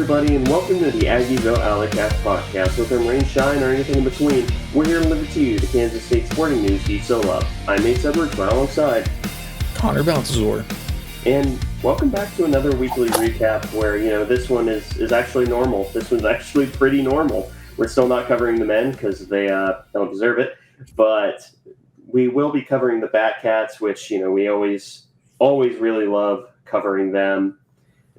everybody, and welcome to the Aggieville Alleycats podcast. With them rain, shine, or anything in between, we're here to deliver to you the Kansas State sporting news you so love. I'm Nate Edwards, right alongside Connor Baltazar. And welcome back to another weekly recap where, this one is actually normal. This one's actually pretty normal. We're still not covering the men because they don't deserve it, but we will be covering the Batcats, which, we always really love covering them.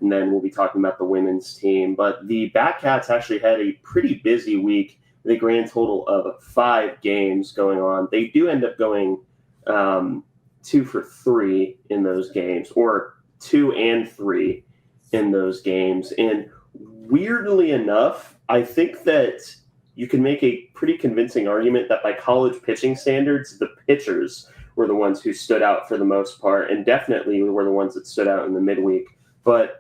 And then we'll be talking about the women's team. But the Batcats actually had a pretty busy week with a grand total of 5 games going on. They do end up going 2 for 3 in those games, or 2 and 3 in those games. And weirdly enough, I think that you can make a pretty convincing argument that by college pitching standards, the pitchers were the ones who stood out for the most part, and definitely were the ones that stood out in the midweek. But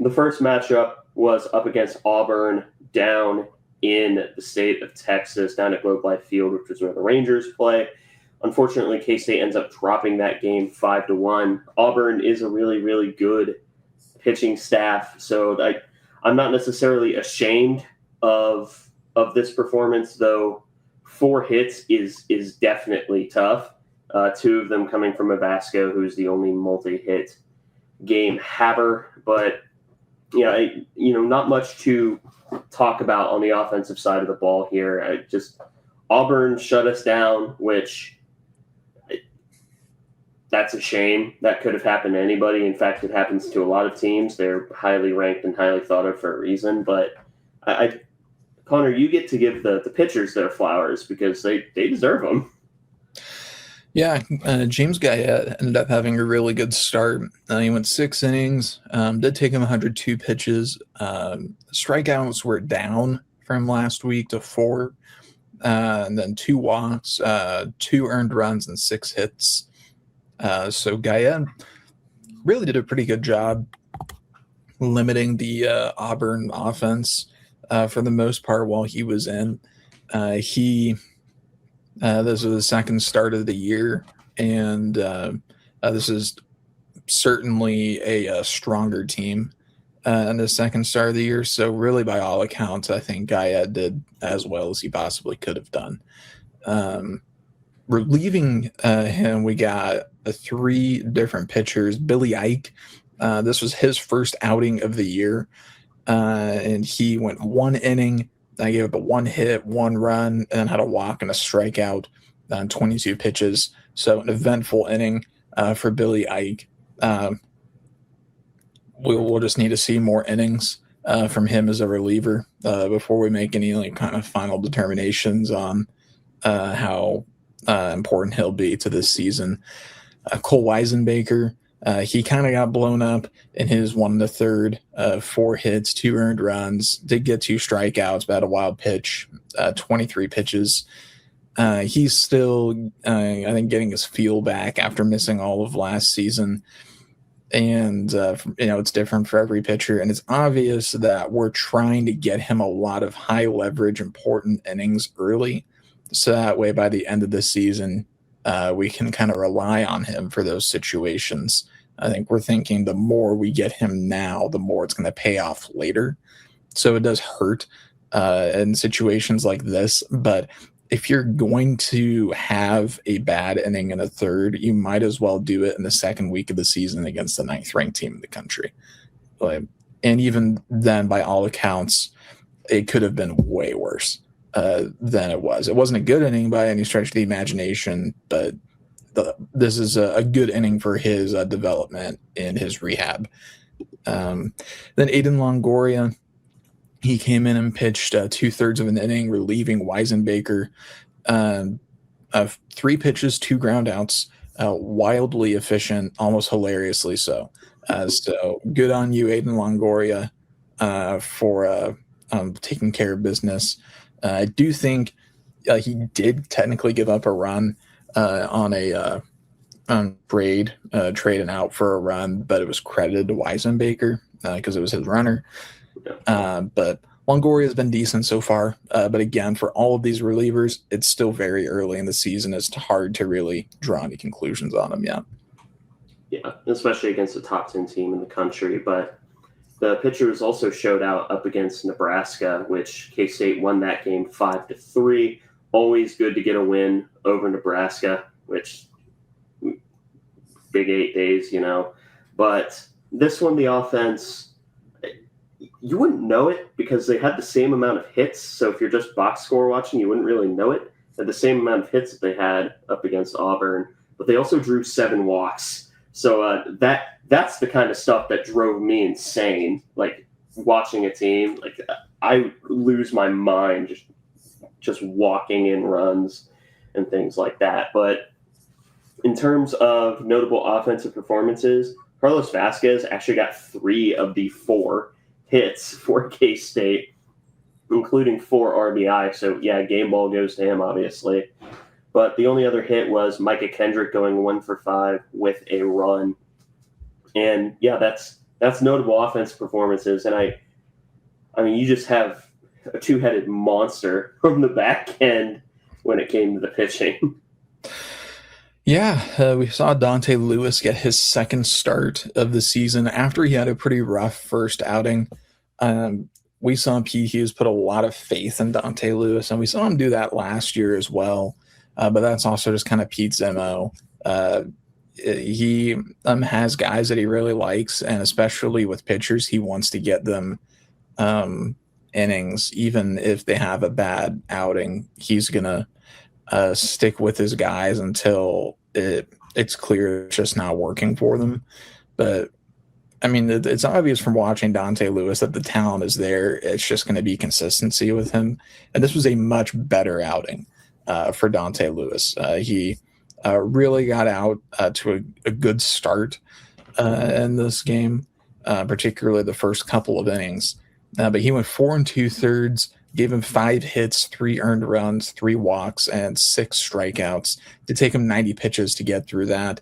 the first matchup was up against Auburn down in the state of Texas, down at Globe Life Field, which is where the Rangers play. Unfortunately, K-State ends up dropping that game 5-1. Auburn is a really, really good pitching staff, so I'm not necessarily ashamed of this performance, though 4 hits is definitely tough. 2 of them coming from Abasco, who's the only multi-hit game haver, but not much to talk about on the offensive side of the ball here. Auburn shut us down, which that's a shame. That could have happened to anybody. In fact, it happens to a lot of teams. They're highly ranked and highly thought of for a reason. But Connor, you get to give the pitchers their flowers because they deserve them. Yeah, James Guyette ended up having a really good start. He went 6 innings, did take him 102 pitches. Strikeouts were down from last week to 4, and then 2 walks, 2 earned runs, and 6 hits. So Guyette really did a pretty good job limiting the Auburn offense for the most part while he was in. This was the second start of the year, and this is certainly a stronger team in the second start of the year. So really, by all accounts, I think Guyette did as well as he possibly could have done. Relieving him, we got 3 different pitchers. Billy Ike, this was his first outing of the year, and he went 1 inning. I gave up a 1 hit, 1 run, and had a walk and a strikeout on 22 pitches. So an eventful inning for Billy Ike. We'll just need to see more innings from him as a reliever before we make any kind of final determinations on how important he'll be to this season. Cole Weisenbaker, he kind of got blown up in his 1 1/3, 4 hits, 2 earned runs, did get 2 strikeouts, but had a wild pitch, 23 pitches. He's still, I think, getting his feel back after missing all of last season. And, it's different for every pitcher. And it's obvious that we're trying to get him a lot of high leverage, important innings early. So that way, by the end of the season, we can kind of rely on him for those situations. I think we're thinking the more we get him now, the more it's going to pay off later. So it does hurt in situations like this. But if you're going to have a bad inning in a third, you might as well do it in the second week of the season against the 9th-ranked team in the country. And even then, by all accounts, it could have been way worse than it was. It wasn't a good inning by any stretch of the imagination, but this is a good inning for his development in his rehab. Then Aiden Longoria, he came in and pitched 2/3 of an inning, relieving Weisenbaker. 3 pitches, 2 groundouts, wildly efficient, almost hilariously so. So good on you, Aiden Longoria, for taking care of business. I do think he did technically give up a run on a trade and out for a run, but it was credited to Weisenbaker because it was his runner. But Longoria has been decent so far. But again, for all of these relievers, it's still very early in the season. It's hard to really draw any conclusions on them yet. Yeah, especially against a top 10 team in the country. But the pitchers also showed out up against Nebraska, which K-State won that game 5-3. Always good to get a win over Nebraska, which big 8 days, But this one, the offense, you wouldn't know it because they had the same amount of hits. So if you're just box score watching, you wouldn't really know it. They had the same amount of hits that they had up against Auburn, but they also drew 7 walks. So that's the kind of stuff that drove me insane. Like watching a team, like I lose my mind just walking in runs and things like that. But in terms of notable offensive performances, Carlos Vasquez actually got 3 of the 4 hits for K-State, including 4 RBI. So, yeah, game ball goes to him, obviously. But the only other hit was Micah Kendrick going 1 for 5 with a run. And, yeah, that's notable offensive performances. And, I mean, you just have a two-headed monster from the back end when it came to the pitching. Yeah, we saw Dante Lewis get his second start of the season after he had a pretty rough first outing. We saw Pete Hughes put a lot of faith in Dante Lewis, and we saw him do that last year as well. But that's also just kind of Pete's MO. He has guys that he really likes, and especially with pitchers, he wants to get them innings. Even if they have a bad outing, he's going to stick with his guys until it's clear it's just not working for them. But I mean, it's obvious from watching Dante Lewis that the talent is there. It's just going to be consistency with him. And this was a much better outing for Dante Lewis. He really got out to a good start in this game, particularly the first couple of innings. But he went 4 2/3, gave him 5 hits, 3 earned runs, 3 walks, and 6 strikeouts to take him 90 pitches to get through that.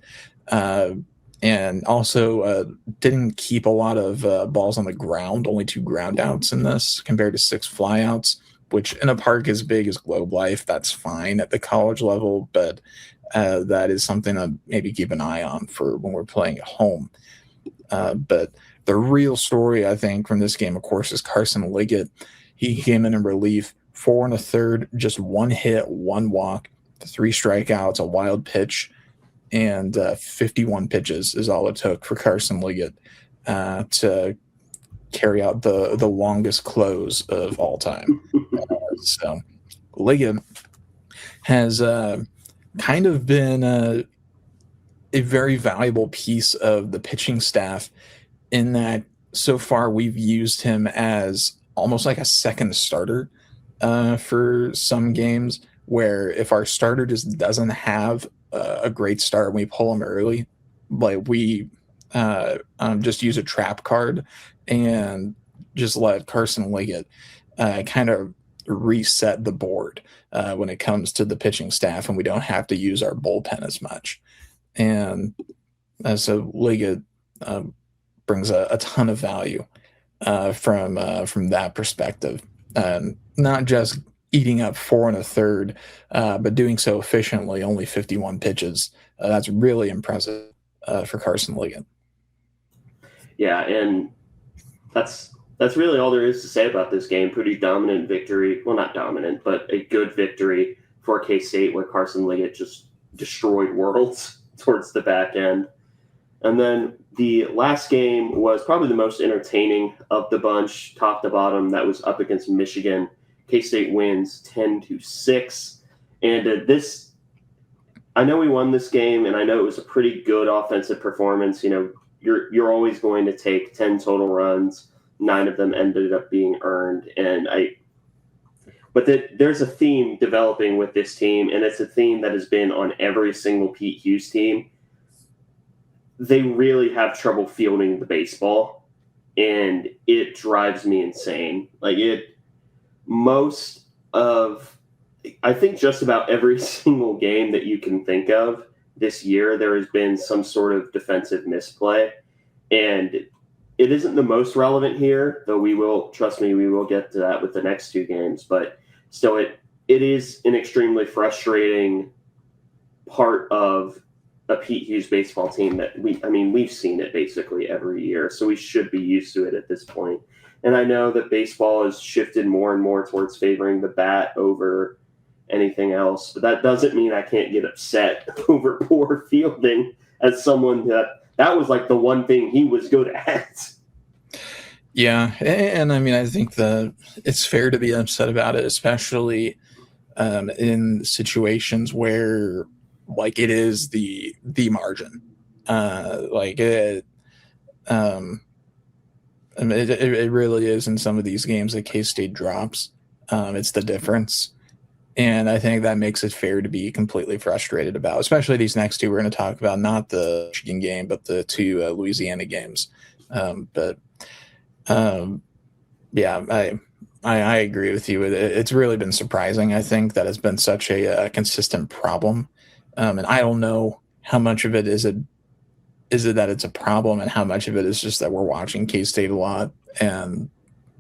And also didn't keep a lot of balls on the ground, only 2 ground outs in this compared to 6 flyouts, which in a park as big as Globe Life, that's fine at the college level, but that is something to maybe keep an eye on for when we're playing at home. But the real story, I think, from this game, of course, is Carson Liggett. He came in relief, 4 1/3, just 1 hit, 1 walk, 3 strikeouts, a wild pitch, and 51 pitches is all it took for Carson Liggett to carry out the longest close of all time. So Liggett has kind of been a very valuable piece of the pitching staff in that so far we've used him as almost like a second starter for some games, where if our starter just doesn't have a great start and we pull him early, like we just use a trap card and just let Carson Liggett kind of reset the board when it comes to the pitching staff, and we don't have to use our bullpen as much. And so Liggett brings a ton of value from that perspective, not just eating up 4 1/3, but doing so efficiently, only 51 pitches. That's really impressive for Carson Liggett. Yeah, and that's really all there is to say about this game. Pretty dominant victory. Well, not dominant, but a good victory for K-State, where Carson Liggett just destroyed worlds towards the back end. And then the last game was probably the most entertaining of the bunch, top to bottom. That was up against Michigan. K-State wins 10-6. And I know we won this game, and I know it was a pretty good offensive performance. You're always going to take 10 total runs. 9 of them ended up being earned. But there's a theme developing with this team, and it's a theme that has been on every single Pete Hughes team. They really have trouble fielding the baseball, and it drives me insane. I think just about every single game that you can think of this year, there has been some sort of defensive misplay, and it isn't the most relevant here, though we will get to that with the next 2 games, but still it is an extremely frustrating part of a Pete Hughes baseball team that we've seen it basically every year, so we should be used to it at this point. And I know that baseball has shifted more and more towards favoring the bat over anything else, but that doesn't mean I can't get upset over poor fielding as someone that was like the one thing he was good at. Yeah, and I mean, I think that it's fair to be upset about it, especially in situations where like it is the margin, like it, um, I mean, it really is in some of these games that K-State drops. It's the difference. And I think that makes it fair to be completely frustrated about, especially these next two we're going to talk about, not the Michigan game, but the two Louisiana games. But yeah, I agree with you. It's really been surprising. I think that has been such a consistent problem, and I don't know how much of it is it that it's a problem, and how much of it is just that we're watching K-State a lot and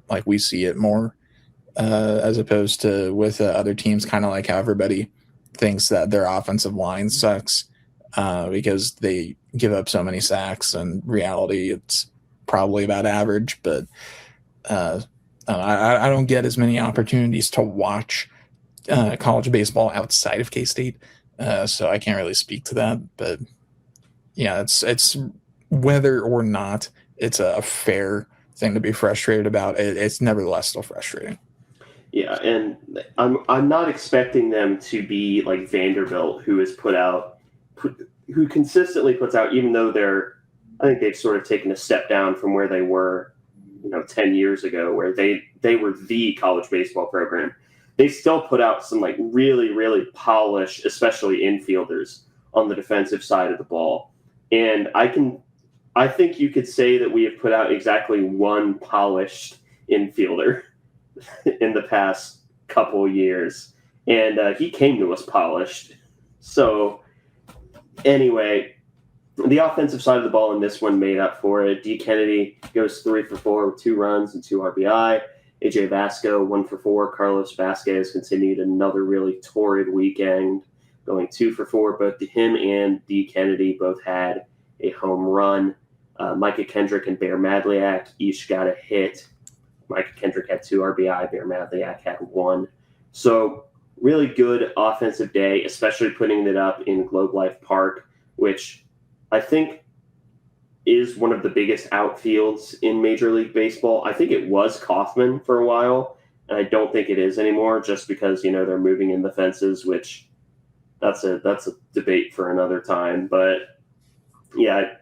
like we see it more, as opposed to with other teams, kind of like how everybody thinks that their offensive line sucks because they give up so many sacks. And reality, it's probably about average, but uh, I don't get as many opportunities to watch college baseball outside of K-State, so I can't really speak to that. But yeah, it's whether or not it's a fair thing to be frustrated about. It's nevertheless still frustrating. Yeah, and I'm not expecting them to be like Vanderbilt, who has who consistently puts out, even though I think they've sort of taken a step down from where they were, 10 years ago, where they were the college baseball program. They still put out some like really, really polished, especially infielders on the defensive side of the ball. And I think you could say that we have put out exactly one polished infielder in the past couple years, and he came to us polished. So anyway, the offensive side of the ball in this one made up for it. D. Kennedy goes 3 for 4 with 2 runs and 2 RBI. AJ Vasco 1 for 4. Carlos Vasquez continued another really torrid weekend, going 2 for 4. Both him and D. Kennedy both had a home run. Micah Kendrick and Bear Madliak each got a hit. Micah Kendrick had 2 RBI. Bear Madliak had 1. So really good offensive day, especially putting it up in Globe Life Park, which I think is one of the biggest outfields in Major League Baseball. I think it was Kauffman for a while, and I don't think it is anymore, just because they're moving in the fences, which that's a debate for another time. But yeah,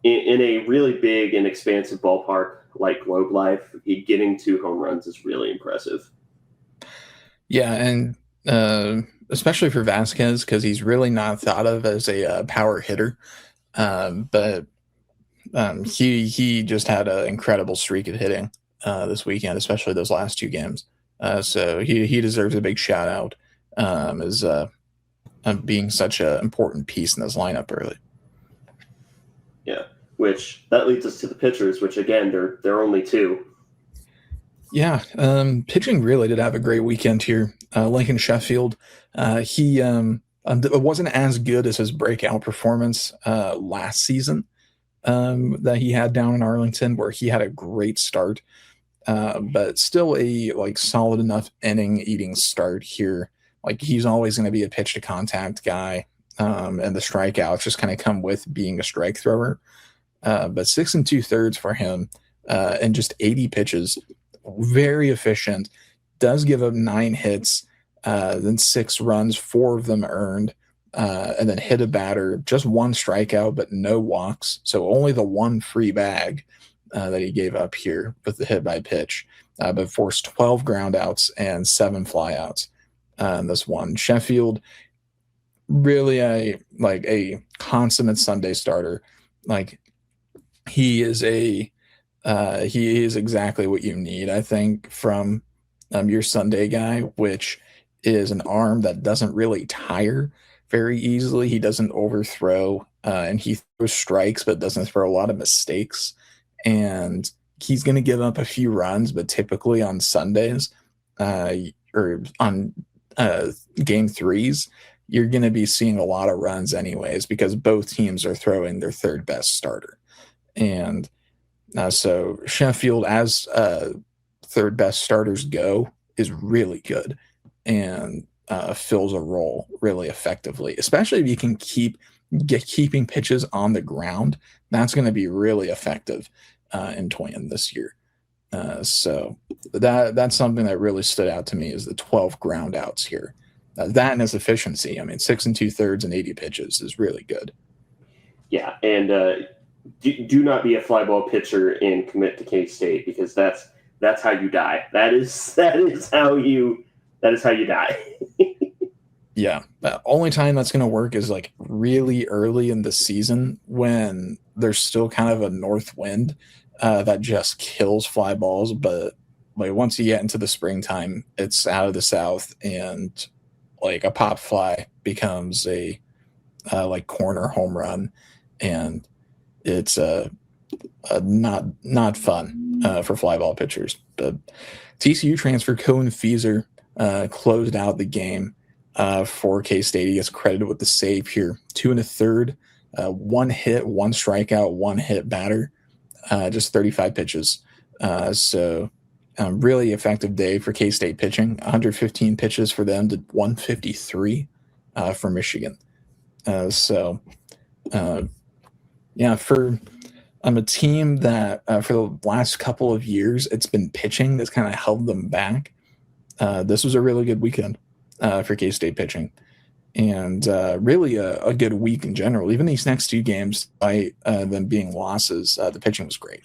in a really big and expansive ballpark like Globe Life, getting 2 home runs is really impressive. Yeah, and especially for Vasquez, because he's really not thought of as a power hitter. But he just had an incredible streak of hitting this weekend, especially those last 2 games. So he deserves a big shout out as being such an important piece in this lineup early. Yeah, which that leads us to the pitchers, which again they're only 2. Yeah, pitching really did have a great weekend here. Lincoln Sheffield, he wasn't as good as his breakout performance last season that he had down in Arlington, where he had a great start, but still a like solid enough inning eating start here. Like he's always going to be a pitch to contact guy, and the strikeouts just kind of come with being a strike thrower. But 6 2/3 for him, and just 80 pitches. Very efficient, does give up 9 hits, then 6 runs, 4 of them earned, and then hit a batter, just 1 strikeout, but no walks. So only the 1 free bag that he gave up here with the hit by pitch, but forced 12 groundouts and 7 flyouts in this one. Sheffield, really a consummate Sunday starter. Like he is exactly what you need, I think, from your Sunday guy, which is an arm that doesn't really tire very easily. He doesn't overthrow, and he throws strikes, but doesn't throw a lot of mistakes. And he's going to give up a few runs, but typically on Sundays or on game 3s, you're going to be seeing a lot of runs anyways because both teams are throwing their third best starter. And so Sheffield, as third best starters go, is really good and fills a role really effectively, especially if you can keeping pitches on the ground. That's going to be really effective in Twin this year. So that's something that really stood out to me is the 12 ground outs here. That and his efficiency. I mean, 6 2/3 and 80 pitches is really good. Yeah, and do not be a fly ball pitcher and commit to K-State because that's how you die. That is how you die. Yeah, the only time that's going to work is like really early in the season when there's still kind of a north wind that just kills fly balls. But like once you get into the springtime, it's out of the south, and like a pop fly becomes a like corner home run, and it's not fun for fly ball pitchers. But TCU transfer Cohen Feezer closed out the game for K-State. He gets credited with the save here. 2 1/3, 1 hit, 1 strikeout, 1 hit batter, just 35 pitches. So really effective day for K-State pitching. 115 pitches for them to 153 for Michigan. Yeah, for a team that for the last couple of years, it's been pitching that's kind of held them back. This was a really good weekend for K-State pitching, and really a good week in general. Even these next 2 games, despite them being losses, the pitching was great.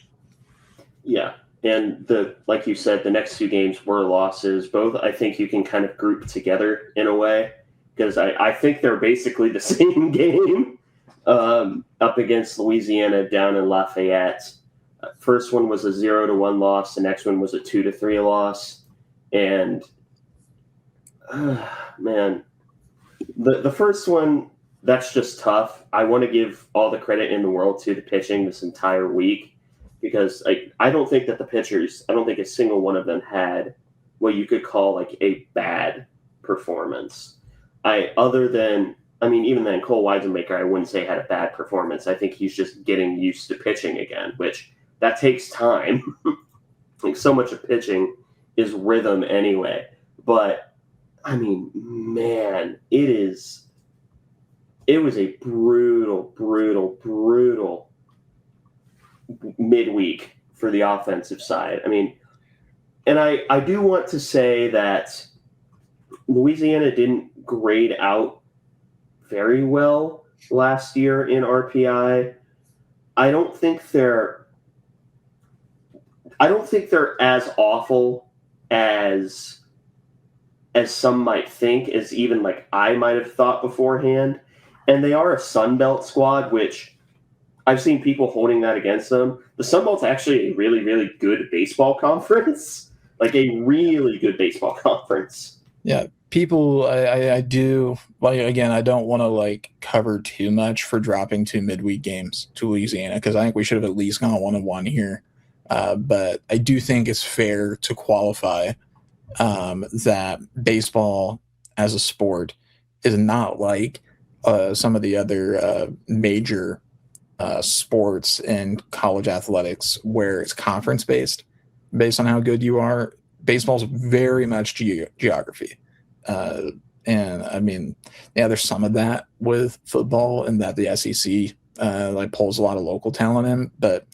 Yeah, and like you said, the next 2 games were losses. Both, I think you can kind of group together in a way because I think they're basically the same game up against Louisiana down in Lafayette. First one was a 0-1 loss. The next one was a 2-3 loss. And man, the first one, that's just tough. I want to give all the credit in the world to the pitching this entire week because I don't think that the pitchers, I don't think a single one of them had what you could call like a bad performance. Even then, Cole Weisenmaker, I wouldn't say had a bad performance. I think he's just getting used to pitching again, which that takes time. Like so much of pitching is rhythm anyway. But I mean, man, it was a brutal midweek for the offensive side. I mean, and I do want to say that Louisiana didn't grade out very well last year in RPI. I don't think they're as awful as some might think, as even like I might have thought beforehand. And they are a Sun Belt squad, which I've seen people holding that against them. The Sun Belt's actually a really, really good baseball conference, like a really good baseball conference. Yeah, people, I do like. Again, I don't want to like cover too much for dropping 2 midweek games to Louisiana because I think we should have at least gone 1-1 here. But I do think it's fair to qualify that baseball as a sport is not like some of the other major sports in college athletics where it's conference based on how good you are. Baseball's very much geography. And I mean, yeah, there's some of that with football in that the SEC like pulls a lot of local talent in, but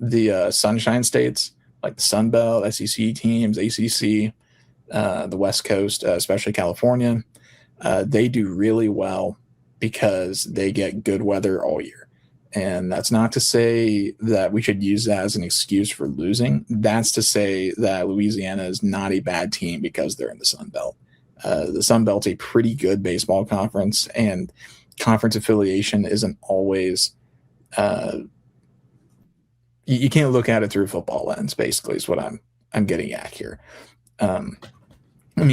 the Sunshine States, like the Sun Belt, SEC teams, ACC, the West Coast, especially California, they do really well because they get good weather all year. And that's not to say that we should use that as an excuse for losing. That's to say that Louisiana is not a bad team because they're in the Sun Belt. The Sun Belt's a pretty good baseball conference, and conference affiliation isn't always you can't look at it through a football lens, basically, is what I'm getting at here.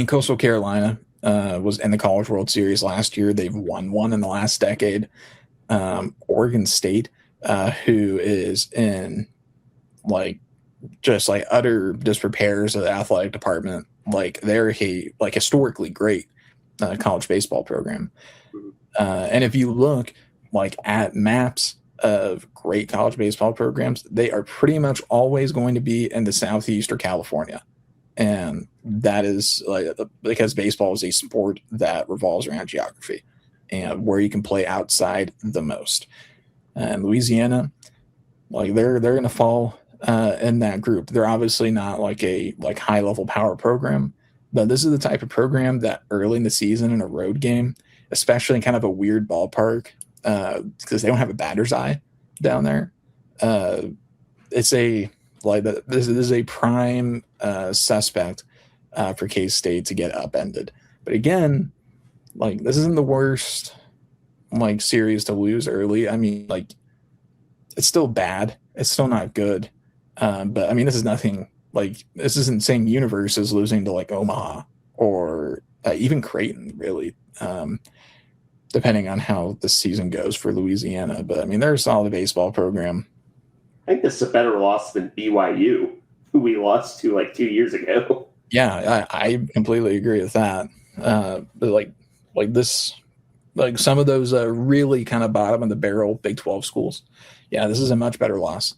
Coastal Carolina was in the College World Series last year. They've won one in the last decade. Oregon State, who is in just utter disrepairs of the athletic department, they're historically great. college baseball program. Mhm. And if you look like at maps of great college baseball programs, they are pretty much always going to be in the Southeast or California. And that is like because baseball is a sport that revolves around geography and where you can play outside the most. And Louisiana, like they're going to fall in that group. They're obviously not like a high level power program, but this is the type of program that early in the season in a road game, especially in kind of a weird ballpark, because they don't have a batter's eye down there. It's a like this is a prime suspect for K-State to get upended. But again, like this isn't the worst like series to lose early. I mean, like it's still bad. It's still not good. But I mean, this is nothing like this isn't saying Universe is losing to like Omaha or even Creighton, really, depending on how the season goes for Louisiana. But I mean, they're a solid baseball program. I think this is a better loss than BYU, who we lost to like 2 years ago. Yeah, I completely agree with that. But like this, like some of those really kind of bottom of the barrel Big 12 schools. Yeah, this is a much better loss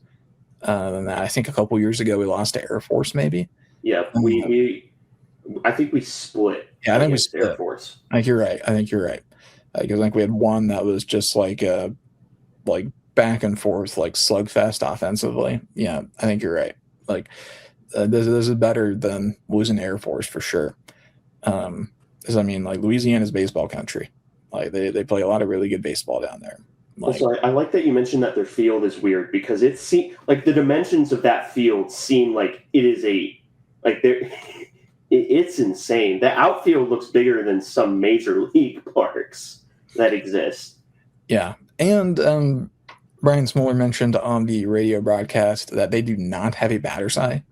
than that. I think a couple years ago we lost to Air Force, maybe. Yeah, I think we split. Yeah, I think we split. Air Force. I think you're right. Because I think we had one that was just like back and forth, like slugfest offensively. Yeah, I think you're right. Like this is better than losing Air Force for sure. Because I mean, like Louisiana's baseball country. Like they play a lot of really good baseball down there. Like, also, I like that you mentioned that their field is weird because it seems like the dimensions of that field seem like it is it's insane. The outfield looks bigger than some major league parks that exist. Yeah, and Brian Smoller mentioned on the radio broadcast that they do not have a batter's eye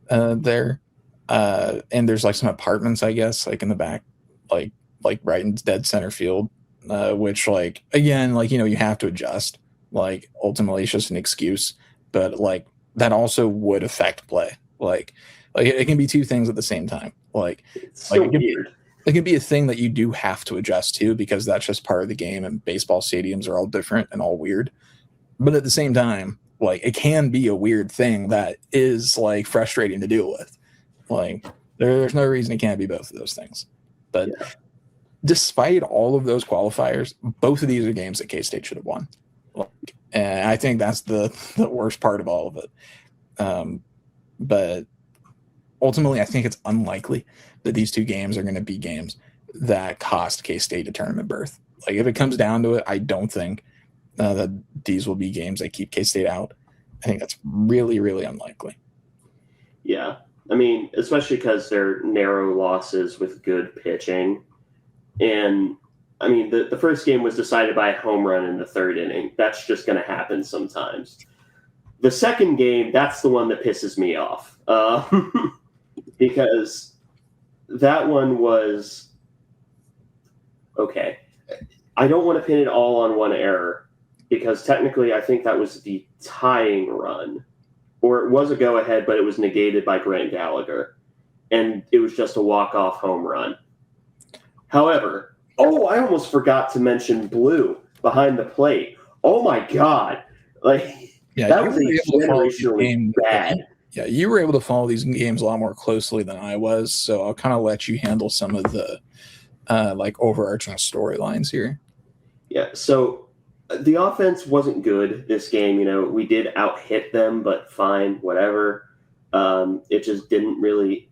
there, and there's like some apartments, I guess, like in the back, like right in dead center field, which like again, like you have to adjust. Like ultimately, it's just an excuse, but like that also would affect play. Like it can be two things at the same time. Like it's so weird. It can be a thing that you do have to adjust to because that's just part of the game, and baseball stadiums are all different and all weird. But at the same time, like it can be a weird thing that is like frustrating to deal with. Like there's no reason it can't be both of those things. But despite all of those qualifiers, both of these are games that K-State should have won. Like, and I think that's the worst part of all of it. But ultimately, I think it's unlikely that these two games are going to be games that cost K-State a tournament berth. Like if it comes down to it, I don't think that these will be games that keep K-State out. I think that's really, really unlikely. Yeah. I mean, especially because they're narrow losses with good pitching. And, I mean, the first game was decided by a home run in the third inning. That's just going to happen sometimes. The second game, that's the one that pisses me off. Because that one was okay. I don't want to pin it all on one error because technically I think that was the tying run, or it was a go-ahead, but it was negated by Grant Gallagher, and it was just a walk-off home run. However, I almost forgot to mention Blue behind the plate. Oh my God! That was generationally bad. Yeah, you were able to follow these games a lot more closely than I was, so I'll kind of let you handle some of the overarching storylines here. Yeah, so the offense wasn't good this game. We did out-hit them, but fine, whatever. It just didn't really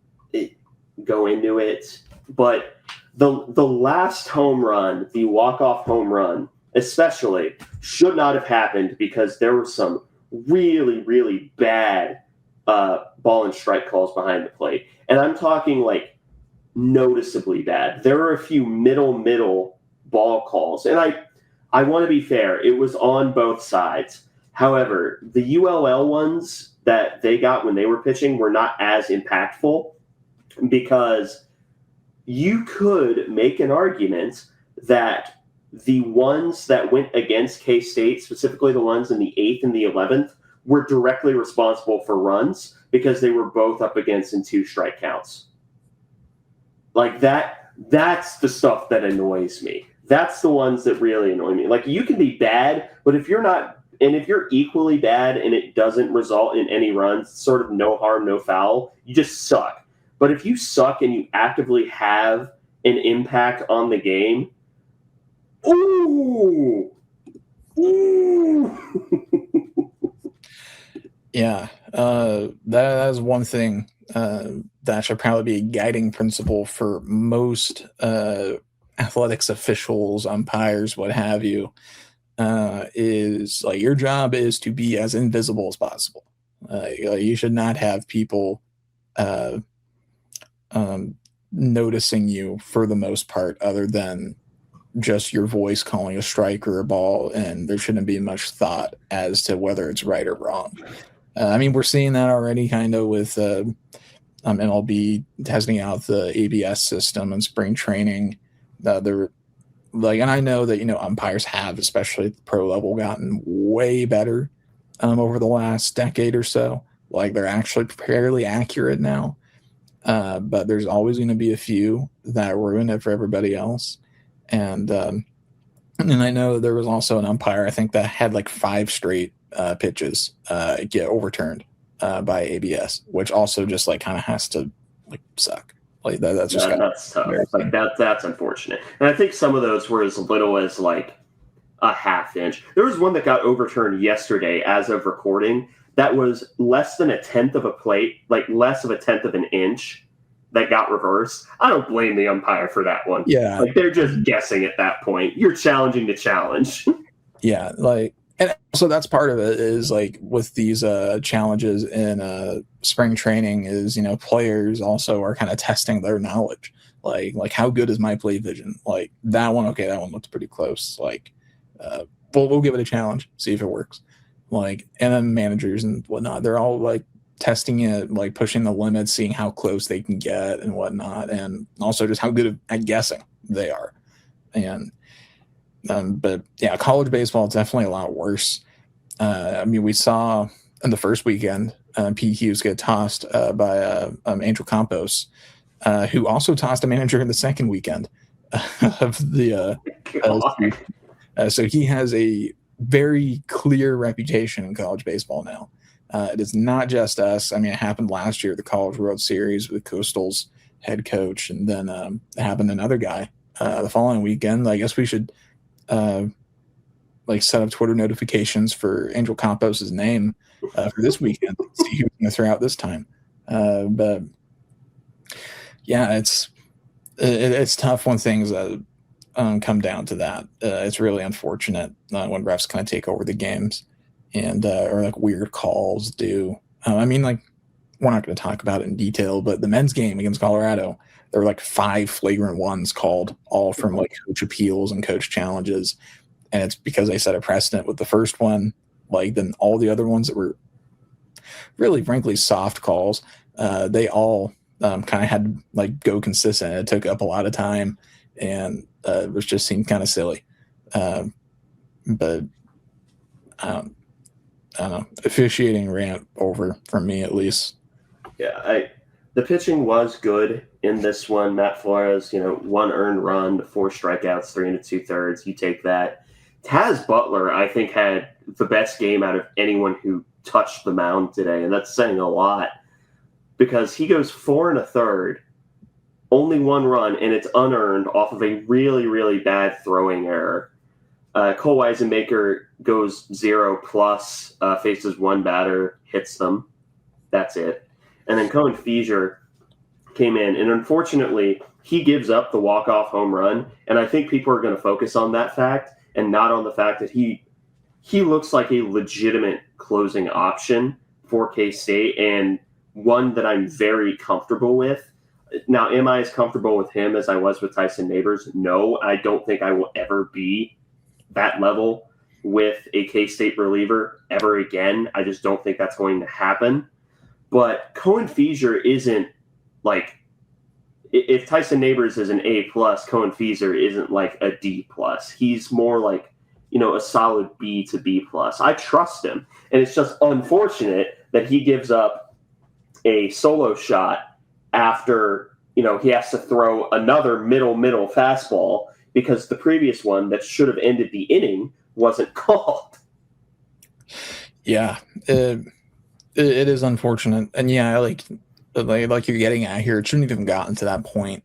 go into it. But the last home run, the walk-off home run, especially, should not have happened because there were some really, really bad ball and strike calls behind the plate. And I'm talking like noticeably bad. There were a few middle ball calls. And I want to be fair. It was on both sides. However, the ULL ones that they got when they were pitching were not as impactful because you could make an argument that the ones that went against K-State, specifically the ones in the 8th and the 11th, were directly responsible for runs because they were both up against in 2 strike counts. Like that That's the stuff that annoys me. That's the ones that really annoy me. Like, you can be bad, but if you're equally bad and it doesn't result in any runs, sort of no harm, no foul, you just suck. But if you suck and you actively have an impact on the game, ooh. Yeah, that is one thing that should probably be a guiding principle for most athletics officials, umpires, what have you. Is like your job is to be as invisible as possible. You should not have people noticing you for the most part, other than just your voice calling a strike or a ball, and there shouldn't be much thought as to whether it's right or wrong. I mean, we're seeing that already kind of with MLB testing out the ABS system and spring training. They're like, and I know that, umpires have, especially at the pro level, gotten way better over the last decade or so. Like, they're actually fairly accurate now. But there's always going to be a few that ruin it for everybody else. And I know there was also an umpire, I think, that had like 5 straight pitches get overturned by ABS, which also just like kind of has to like suck. Like that's just that's tough. Like that's unfortunate. And I think some of those were as little as like a half inch. There was one that got overturned yesterday as of recording that was less than a tenth of a plate, like less of a tenth of an inch, that got reversed. I don't blame the umpire for that one. Yeah. Like, they're just guessing at that point. You're challenging the challenge. Yeah. Like, and so that's part of it is like with these challenges in spring training is, players also are kind of testing their knowledge. Like how good is my play vision? Like that one. Okay. That one looks pretty close. Like, we'll give it a challenge, see if it works. Like, and then managers and whatnot, they're all like testing it, like pushing the limits, seeing how close they can get and whatnot, and also just how good at guessing they are. And but yeah, college baseball is definitely a lot worse. I mean, we saw in the first weekend Pete Hughes get tossed by Angel Campos, who also tossed a manager in the second weekend of the so he has a very clear reputation in college baseball now. It is not just us. I mean, it happened last year, the College World Series with Coastal's head coach, and then it happened to another guy the following weekend. I guess we should like set up Twitter notifications for Angel Campos' name for this weekend. See who's going to throw out this time. But yeah, it's tough when things come down to that. It's really unfortunate when refs kind of take over the games. And or like weird calls do. I mean, like, we're not going to talk about it in detail, but the men's game against Colorado, there were like 5 flagrant ones called, all from like coach appeals and coach challenges. And it's because they set a precedent with the first one. Like, then all the other ones that were really, frankly, soft calls, they all kind of had like go consistent. It took up a lot of time, and it was just seemed kind of silly. But I don't know, officiating rant over from me at least. Yeah, the pitching was good in this one. Matt Flores, 1 earned run, 4 strikeouts, 3 2/3. You take that. Taz Butler, I think, had the best game out of anyone who touched the mound today, and that's saying a lot because he goes 4 1/3, only 1 run, and it's unearned off of a really, really bad throwing error. Cole Weisenmaker goes 0+, faces 1 batter, hits them. That's it. And then Cohen Feaser came in, and unfortunately, he gives up the walk-off home run. And I think people are going to focus on that fact and not on the fact that he looks like a legitimate closing option for K-State, and one that I'm very comfortable with. Now, am I as comfortable with him as I was with Tyson Neighbors? No, I don't think I will ever be that level with a K-State reliever ever again. I just don't think that's going to happen. But Cohen Feaser isn't like, if Tyson Neighbors is an A+, Cohen Feaser isn't like a D+. He's more like, a solid B to B+. I trust him. And it's just unfortunate that he gives up a solo shot after he has to throw another middle fastball because the previous one that should have ended the inning wasn't called. Yeah, it is unfortunate, and yeah, like you're getting at here, it shouldn't have even gotten to that point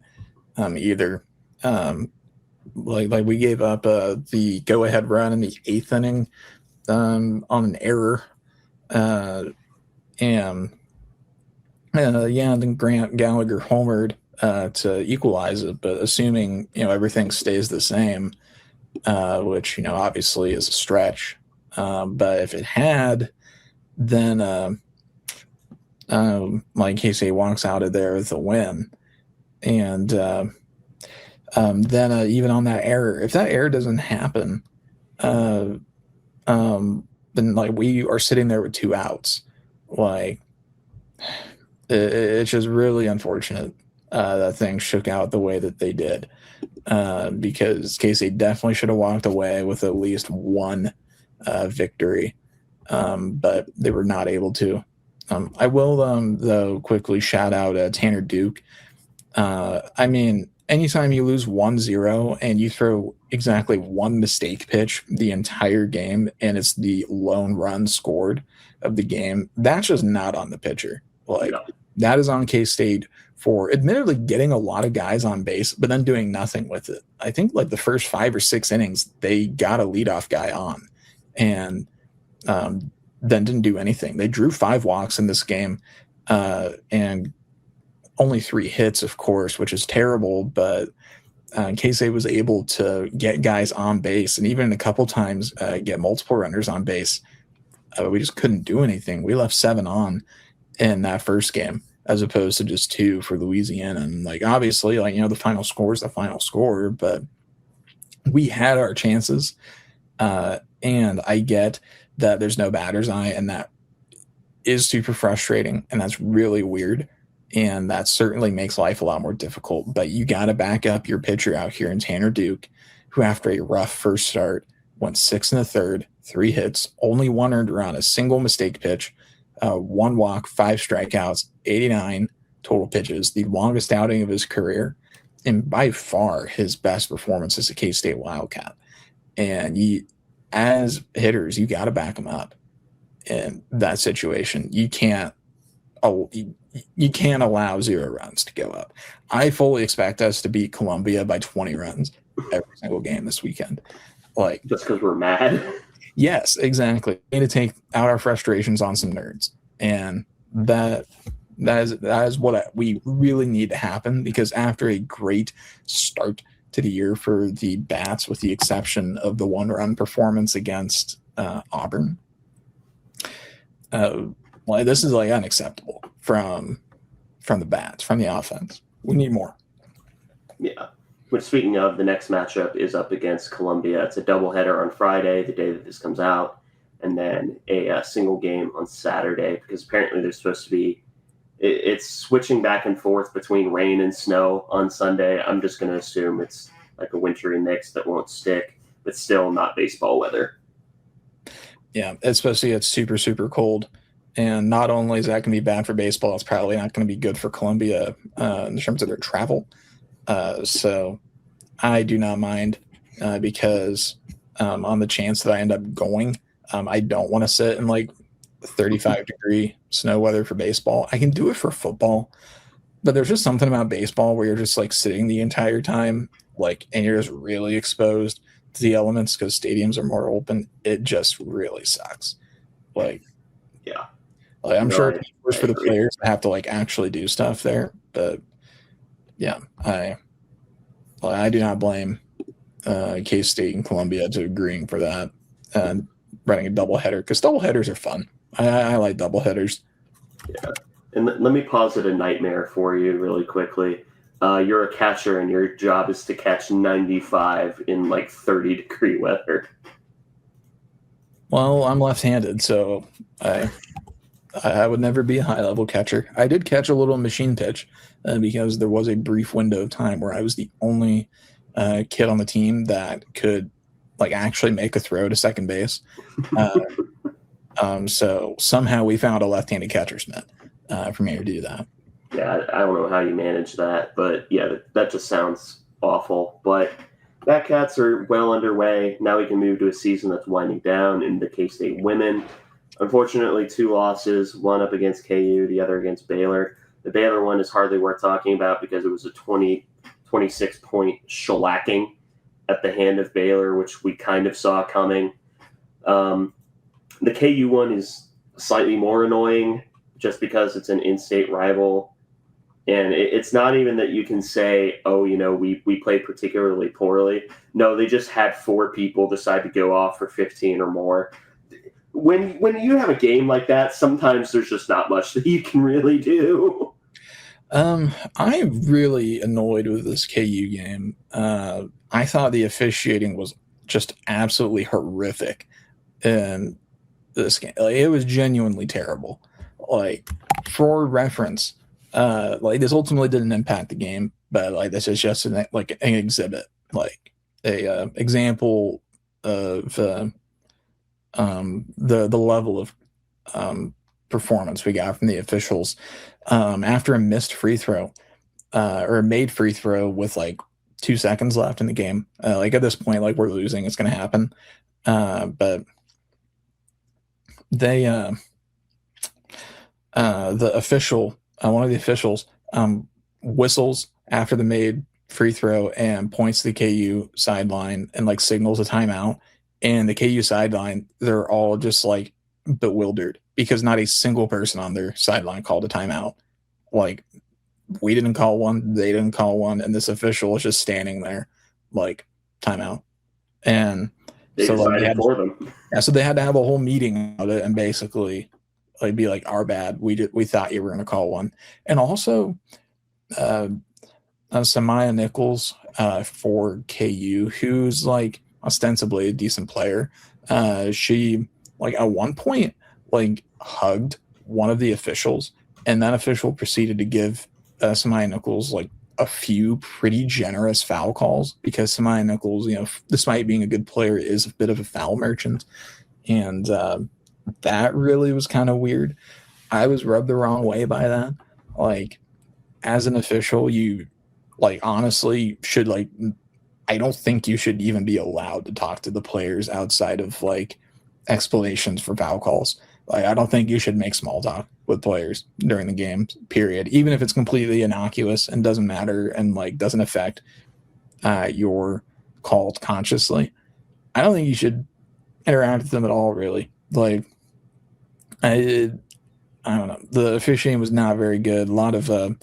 either. Like we gave up the go-ahead run in the 8th inning on an error, and then Grant Gallagher homered to equalize it, but assuming everything stays the same, which obviously is a stretch. But if it had, then like Casey walks out of there with a win, and then even on that error, if that error doesn't happen, then like we are sitting there with 2 outs. Like it's just really unfortunate that things shook out the way that they did, because Casey definitely should have walked away with at least one victory, but they were not able to. I will, though, quickly shout out Tanner Duke. I mean, anytime you lose 1-0 and you throw exactly one mistake pitch the entire game and it's the lone run scored of the game, that's just not on the pitcher. Like, that is on K-State for admittedly getting a lot of guys on base, but then doing nothing with it. I think like the first 5 or 6 innings, they got a leadoff guy on and then didn't do anything. They drew 5 walks in this game and only 3 hits, of course, which is terrible, but K-State was able to get guys on base and even a couple times get multiple runners on base. We just couldn't do anything. We left 7 on in that first game as opposed to just 2 for Louisiana. And like, obviously, like, the final score is the final score, but we had our chances. And I get that there's no batter's eye, and that is super frustrating, and that's really weird. And that certainly makes life a lot more difficult. But you got to back up your pitcher out here in Tanner Duke, who after a rough first start went 6 1/3, 3 hits, only 1 earned run, a single mistake pitch, 1 walk, 5 strikeouts, 89 total pitches, the longest outing of his career, and by far his best performance as a K-State Wildcat. And as hitters, you got to back him up in that situation. You can't allow 0 runs to go up. I fully expect us to beat Columbia by 20 runs every single game this weekend. Like, just because we're mad. Yes, exactly. We need to take out our frustrations on some nerds, and that is what we really need to happen, because after a great start to the year for the Bats, with the exception of the 1-run performance against Auburn, this is like unacceptable from the Bats, from the offense. We need more. Yeah. Which, speaking of, the next matchup is up against Columbia. It's a doubleheader on Friday, the day that this comes out, and then a single game on Saturday, because apparently there's supposed to be it's switching back and forth between rain and snow on Sunday. I'm just going to assume it's like a wintry mix that won't stick, but still not baseball weather. Yeah, it's supposed to get super, super cold. And not only is that going to be bad for baseball, it's probably not going to be good for Columbia in terms of their travel. So I do not mind because on the chance that I end up going, I don't want to sit in like 35-degree snow weather for baseball. I can do it for football, but there's just something about baseball where you're just like sitting the entire time, like, and you're just really exposed to the elements because stadiums are more open. It just really sucks. Like, yeah, like, I'm sure it's worse for the players to have to like actually do stuff there, but yeah, I do not blame K-State and Columbia to agreeing for that and running a doubleheader, because doubleheaders are fun. I like doubleheaders. Yeah, and let me posit a nightmare for you really quickly. You're a catcher, and your job is to catch 95 in like 30-degree weather. Well, I'm left-handed, so I would never be a high-level catcher. I did catch a little machine pitch because there was a brief window of time where I was the only kid on the team that could like actually make a throw to second base. So somehow we found a left-handed catcher's mitt for me to do that. Yeah, I don't know how you manage that, but yeah, that just sounds awful. But Cats are well underway. Now we can move to a season that's winding down in the K-State women. Unfortunately, two losses, one up against KU, the other against Baylor. The Baylor one is hardly worth talking about because it was a 26-point shellacking at the hand of Baylor, which we kind of saw coming. Um, the KU one is slightly more annoying just because it's an in-state rival. And it's not even that you can say, oh, we played particularly poorly. No, they just had four people decide to go off for 15 or more. When you have a game like that, sometimes there's just not much that you can really do. I'm really annoyed with this KU game. I thought the officiating was just absolutely horrific in this game. Like, it was genuinely terrible. Like, for reference, like, this ultimately didn't impact the game, but like, this is just an exhibit, like a example of the level of performance we got from the officials after a missed free throw or a made free throw with like 2 seconds left in the game. Like, at this point, like, we're losing, it's going to happen. But they the official one of the officials whistles after the made free throw and points to the KU sideline and like signals a timeout, and the KU sideline, they're all just like bewildered because not a single person on their sideline called a timeout. Like, we didn't call one, they didn't call one, and this official is just standing there like, timeout. And They so like decided for them. yeah, so they had to have a whole meeting about it and basically like be like, our bad. We thought you were going to call one. And also, uh, Samaya Nichols for KU, who's like ostensibly a decent player. She like at one point like hugged one of the officials, and that official proceeded to give Samaya Nichols like a few pretty generous foul calls because Samaya Nichols, despite being a good player, is a bit of a foul merchant. And that really was kind of weird. I was rubbed the wrong way by that. Like, as an official, you like honestly should like, I don't think you should even be allowed to talk to the players outside of like explanations for foul calls. Like, I don't think you should make small talk with players during the game, period. Even if it's completely innocuous and doesn't matter and like doesn't affect your calls consciously. I don't think you should interact with them at all, really. Like, I don't know. The officiating was not very good. A lot of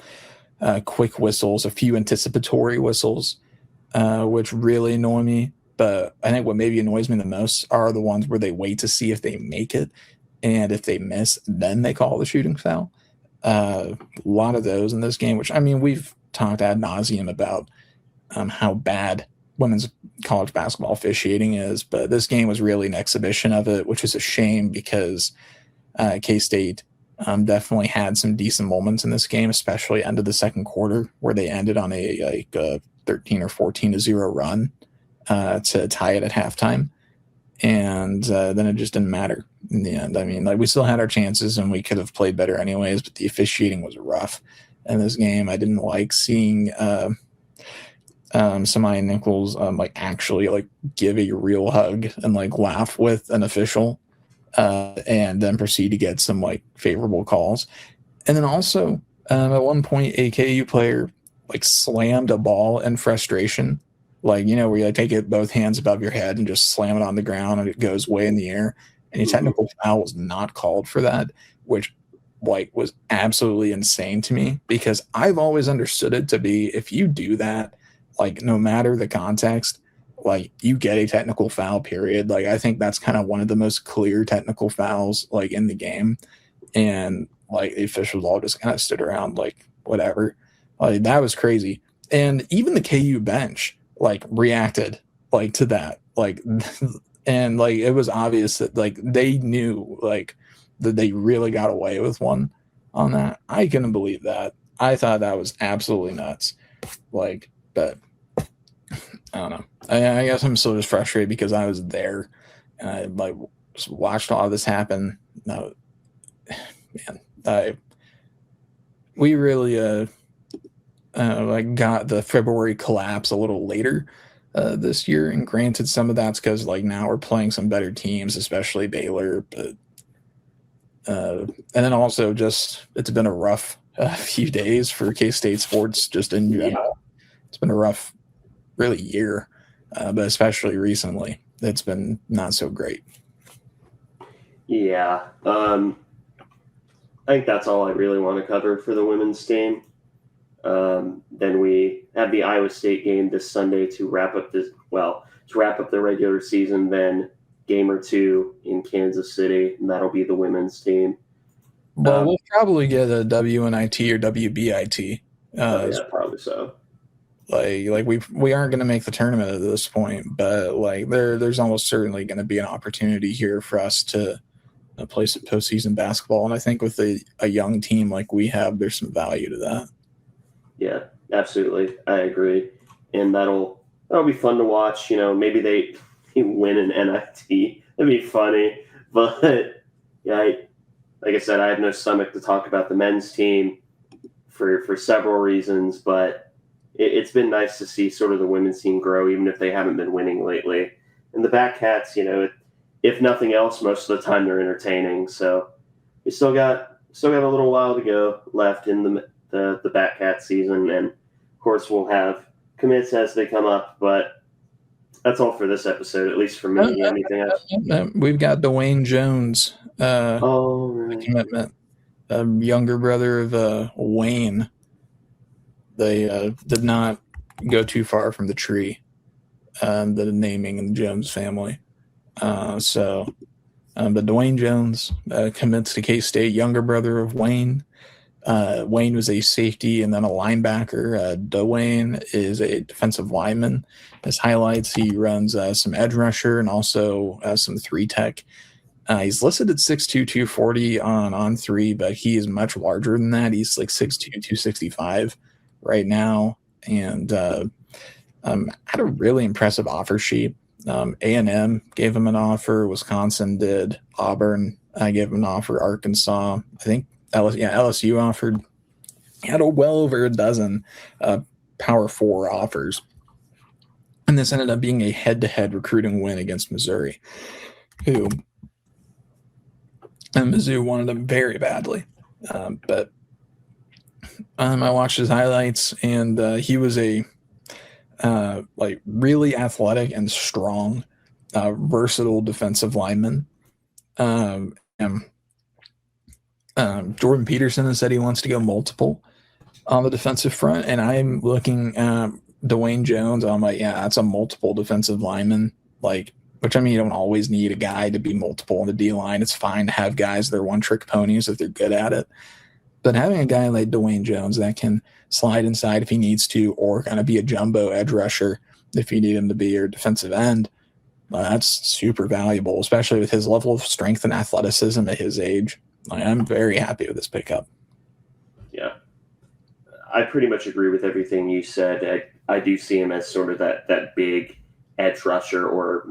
quick whistles, a few anticipatory whistles, which really annoy me. But I think what maybe annoys me the most are the ones where they wait to see if they make it, and if they miss, then they call the shooting foul. A lot of those in this game, which, I mean, we've talked ad nauseum about how bad women's college basketball officiating is, but this game was really an exhibition of it, which is a shame because K-State definitely had some decent moments in this game, especially end of the second quarter where they ended on a 13 or 14-0 run to tie it at halftime. And then it just didn't matter in the end. I mean, like, we still had our chances and we could have played better anyways, but the officiating was rough in this game. I didn't like seeing Samaya Nichols like actually like give a real hug and like laugh with an official and then proceed to get some like favorable calls. And then also at one point a KU player like slammed a ball in frustration, like, where you like take it both hands above your head and just slam it on the ground and it goes way in the air. And a technical foul was not called for that, which like was absolutely insane to me because I've always understood it to be, if you do that, like, no matter the context, like, you get a technical foul, period. Like, I think that's kind of one of the most clear technical fouls like in the game. And like, the officials all just kind of stood around like, whatever. Like, that was crazy. And even the KU bench like reacted like to that, like and like it was obvious that like they knew like that they really got away with one on that. I couldn't believe that. I thought that was absolutely nuts. Like, but I don't know. I guess I'm still just frustrated because I was there and I like just watched all of this happen. No, man, we really like got the February collapse a little later this year, and granted, some of that's because like now we're playing some better teams, especially Baylor, but and then also just it's been a rough few days for K-State sports just in general. Yeah. It's been a rough, really year, but especially recently, it's been not so great. Yeah. I think that's all I really want to cover for the women's team. Then we have the Iowa State game this Sunday to wrap up the regular season. Then game or two in Kansas City, and that'll be the women's team. Well, we'll probably get a WNIT or WBIT. Yeah, probably so. Like we aren't going to make the tournament at this point, but like there's almost certainly going to be an opportunity here for us to play some postseason basketball, and I think with a young team like we have, there's some value to that. Yeah, absolutely, I agree, and that'll be fun to watch. You know, maybe they win an NIT. That'd be funny, but yeah, like I said, I have no stomach to talk about the men's team for several reasons, but it's been nice to see sort of the women's team grow, even if they haven't been winning lately. And the Batcats, you know, if nothing else, most of the time they're entertaining. So we still got a little while to go left in the Batcat season, and of course we'll have commits as they come up. But that's all for this episode, at least for me. Anything else? We've got Dwayne Jones, Right. commitment, younger brother of Wayne. They did not go too far from the tree, the naming in the Jones family. But Dwayne Jones commits to K-State, younger brother of Wayne. Wayne was a safety and then a linebacker. Dwayne is a defensive lineman. His highlights, he runs some edge rusher and also some 3-tech. He's listed at 6'2", 240 on 3, but he is much larger than that. He's like 6'2", 265 right now, and had a really impressive offer sheet. A&M gave him an offer. Wisconsin did. Auburn gave him an offer. Arkansas, I think LSU offered. He had well over a dozen Power 4 offers. And this ended up being a head-to-head recruiting win against Missouri, who Mizzou wanted him very badly. But I watched his highlights, and he was a really athletic and strong, versatile defensive lineman. Jordan Peterson has said he wants to go multiple on the defensive front, and I'm looking at Dwayne Jones. I'm like, yeah, that's a multiple defensive lineman. Which I mean, you don't always need a guy to be multiple on the D line. It's fine to have guys that are one-trick ponies if they're good at it. But having a guy like Dwayne Jones that can slide inside if he needs to, or kind of be a jumbo edge rusher if you need him to be your defensive end, that's super valuable, especially with his level of strength and athleticism at his age. I'm very happy with this pickup. Yeah, I pretty much agree with everything you said. I do see him as sort of that big edge rusher, or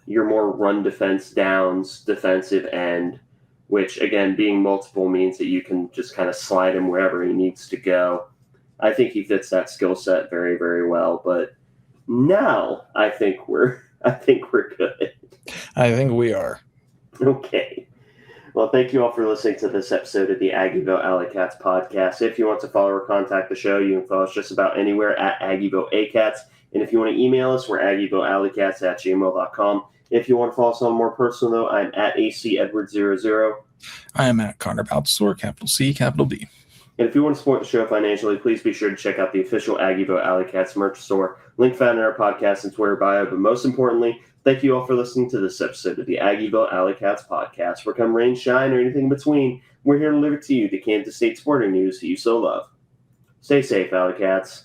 your more run defense downs defensive end, which again, being multiple means that you can just kind of slide him wherever he needs to go. I think he fits that skill set very, very well. But now I think we're good. I think we are. Okay. Well, thank you all for listening to this episode of the Aggieville Alleycats podcast. If you want to follow or contact the show, you can follow us just about anywhere at Aggieville Alleycats. And if you want to email us, we're AggieVilleAlleycats@gmail.com. If you want to follow us on more personal, though, I'm at ACEdward00. I am at Connor Baltasor, capital C, capital B. And if you want to support the show financially, please be sure to check out the official Aggieville Alleycats merch store. Link found in our podcast and Twitter bio. But most importantly, thank you all for listening to this episode of the Aggieville Alleycats podcast. Where come rain, shine, or anything in between, we're here to deliver to you the Kansas State sporting news that you so love. Stay safe, Alleycats.